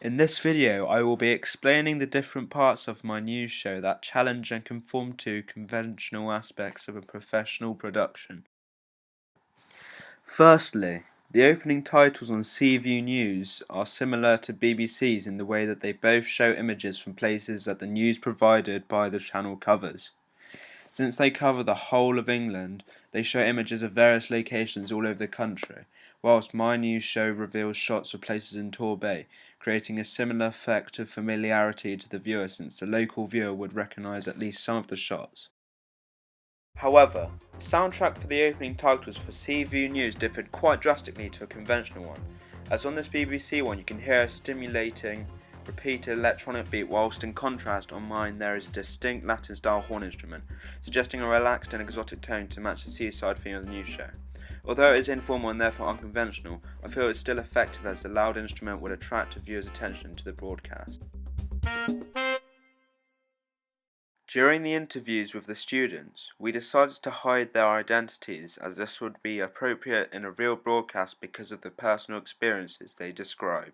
In this video, I will be explaining the different parts of my news show that challenge and conform to conventional aspects of a professional production. Firstly, the opening titles on Seaview News are similar to BBC's in the way that they both show images from places that the news provided by the channel covers. Since they cover the whole of England, they show images of various locations all over the country, whilst my news show reveals shots of places in Torbay, creating a similar effect of familiarity to the viewer since the local viewer would recognise at least some of the shots. However, the soundtrack for the opening titles for Seaview News differed quite drastically to a conventional one, as on this BBC one you can hear a stimulating, repeated electronic beat, whilst in contrast on mine there is a distinct Latin style horn instrument, suggesting a relaxed and exotic tone to match the seaside theme of the news show. Although it is informal and therefore unconventional, I feel it's still effective as the loud instrument would attract a viewer's attention to the broadcast. During the interviews with the students, we decided to hide their identities as this would be appropriate in a real broadcast because of the personal experiences they describe.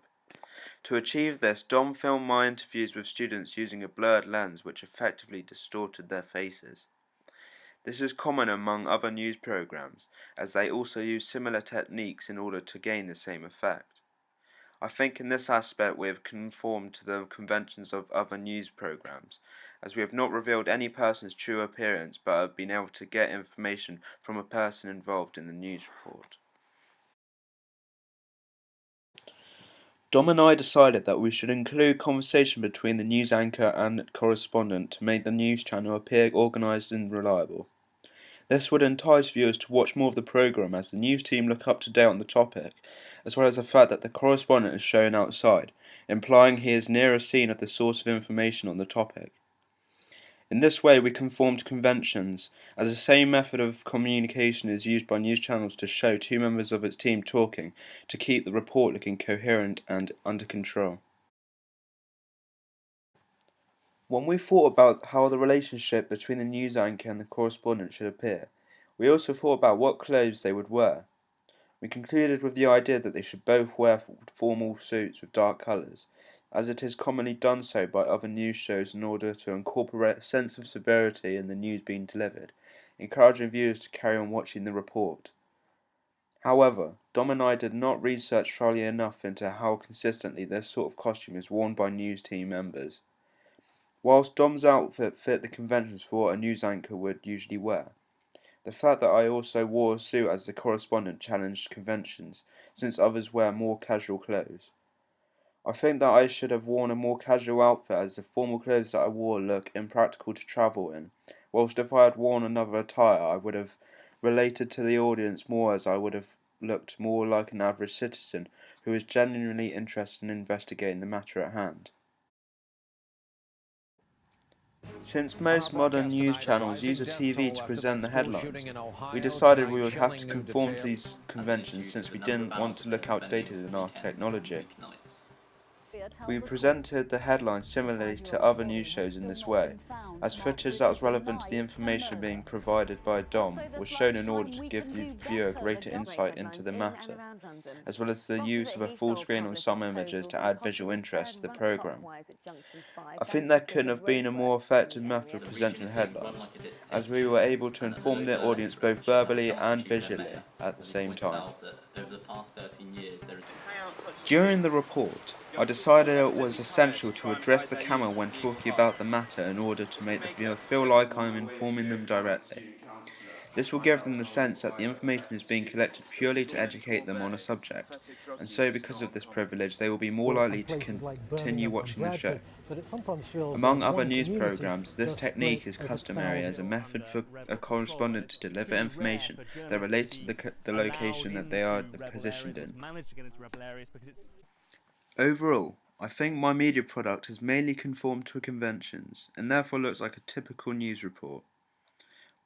To achieve this, Dom filmed my interviews with students using a blurred lens which effectively distorted their faces. This is common among other news programs, as they also use similar techniques in order to gain the same effect. I think in this aspect we have conformed to the conventions of other news programs, as we have not revealed any person's true appearance but have been able to get information from a person involved in the news report. Dom and I decided that we should include conversation between the news anchor and correspondent to make the news channel appear organised and reliable. This would entice viewers to watch more of the programme as the news team look up to date on the topic, as well as the fact that the correspondent is shown outside, implying he is near a scene of the source of information on the topic. In this way we conform to conventions, as the same method of communication is used by news channels to show two members of its team talking to keep the report looking coherent and under control. When we thought about how the relationship between the news anchor and the correspondent should appear, we also thought about what clothes they would wear. We concluded with the idea that they should both wear formal suits with dark colours, as it is commonly done so by other news shows in order to incorporate a sense of severity in the news being delivered, encouraging viewers to carry on watching the report. However, Dom and I did not research thoroughly enough into how consistently this sort of costume is worn by news team members. Whilst Dom's outfit fit the conventions for what a news anchor would usually wear, the fact that I also wore a suit as the correspondent challenged conventions, since others wear more casual clothes. I think that I should have worn a more casual outfit as the formal clothes that I wore look impractical to travel in, whilst if I had worn another attire I would have related to the audience more, as I would have looked more like an average citizen who is genuinely interested in investigating the matter at hand. Since most modern news channels use a TV to present the headlines, we decided we would have to conform to these conventions since we didn't want to look outdated in our technology. We presented the headlines similarly to other news shows in this way, as footage that was relevant to the information being provided by Dom was shown in order to give the viewer greater insight into the matter, as well as the use of a full screen on some images to add visual interest to the programme. I think there couldn't have been a more effective method of presenting the headlines, as we were able to inform the audience both verbally and visually at the same time. During the report, I decided it was essential to address the camera when talking about the matter in order to make the viewer feel like I am informing them directly. This will give them the sense that the information is being collected purely to educate them on a subject, and so because of this privilege they will be more likely to continue watching the show. Among other news programs, this technique is customary as a method for a correspondent to deliver information that relates to the location that they are positioned in. Overall, I think my media product has mainly conformed to conventions, and therefore looks like a typical news report.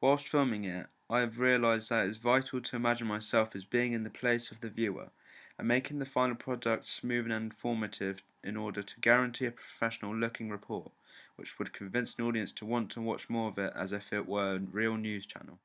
Whilst filming it, I have realised that it is vital to imagine myself as being in the place of the viewer, and making the final product smooth and informative in order to guarantee a professional looking report, which would convince an audience to want to watch more of it as if it were a real news channel.